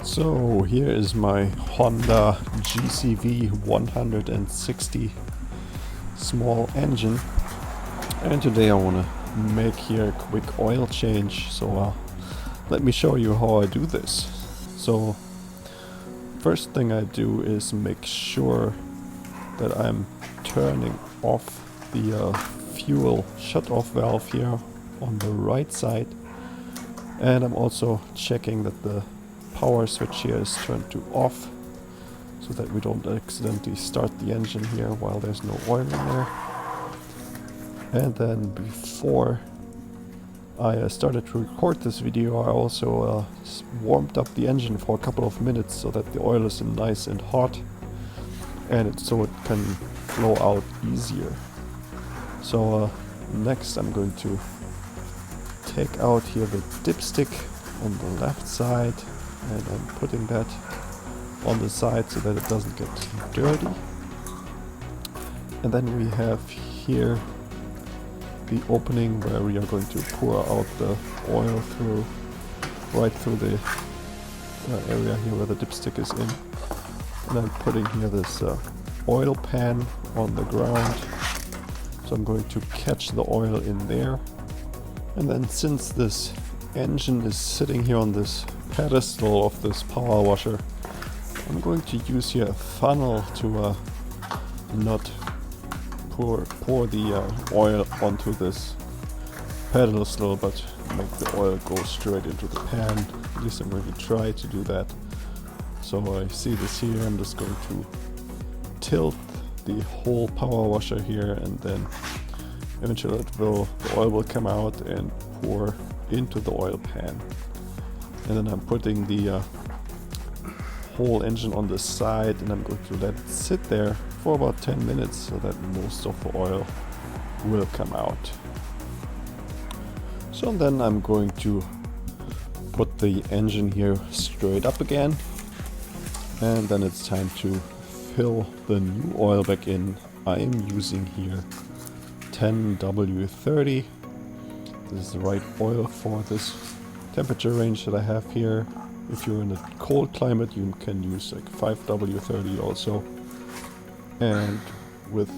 So here is my Honda GCV 160 small engine, and today I want to make here a quick oil change. So let me show you how I do this. So first thing I do is make sure that I'm turning off the fuel shut-off valve here on the right side, and I'm also checking that the power switch here is turned to off so that we don't accidentally start the engine here while there's no oil in there. And then before I started to record this video, I also warmed up the engine for a couple of minutes so that the oil is nice and hot, and so it can flow out easier. So next I'm going to take out here the dipstick on the left side, and I'm putting that on the side so that it doesn't get dirty. And then we have here the opening where we are going to pour out the oil through, right through the area here where the dipstick is in. And I'm putting here this oil pan on the ground, so I'm going to catch the oil in there. And then since this engine is sitting here on this pedestal of this power washer, I'm going to use here a funnel to not pour the oil onto this pedestal, but make the oil go straight into the pan. At least I'm going to try to do that. So I see this here, I'm just going to tilt the whole power washer here, and then eventually the oil will come out and pour into the oil pan. And then I'm putting the whole engine on the side, and I'm going to let it sit there for about 10 minutes so that most of the oil will come out. So then I'm going to put the engine here straight up again, and then it's time to fill the new oil back in. I am using here 10W30. This is the right oil for this temperature range that I have here. If you're in a cold climate, you can use like 5W30 also. And with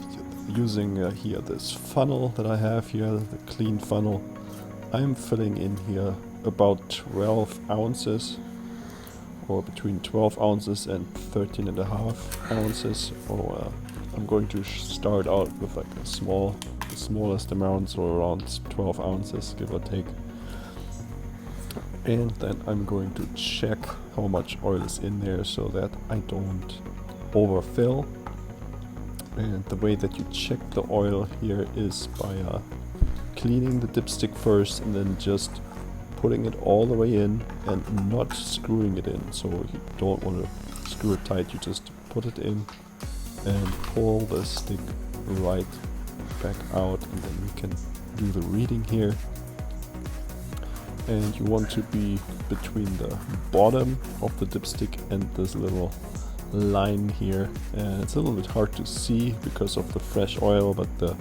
using here this funnel that I have here, the clean funnel, I'm filling in here about 12 ounces, or between 12 ounces and 13.5 ounces. Or I'm going to start out with like the smallest amount, so around 12 ounces, give or take. And then I'm going to check how much oil is in there so that I don't overfill. And the way that you check the oil here is by cleaning the dipstick first and then just putting it all the way in and not screwing it in. So you don't want to screw it tight, you just put it in and pull the stick right back out, and then we can do the reading here. And you want to be between the bottom of the dipstick and this little line here, and it's a little bit hard to see because of the fresh oil, but the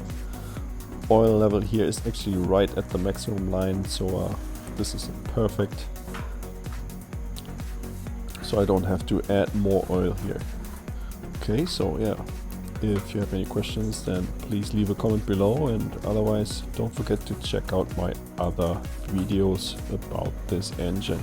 oil level here is actually right at the maximum line, so this is perfect, so I don't have to add more oil here. Okay, so yeah, if you have any questions, then please leave a comment below, and otherwise don't forget to check out my other videos about this engine.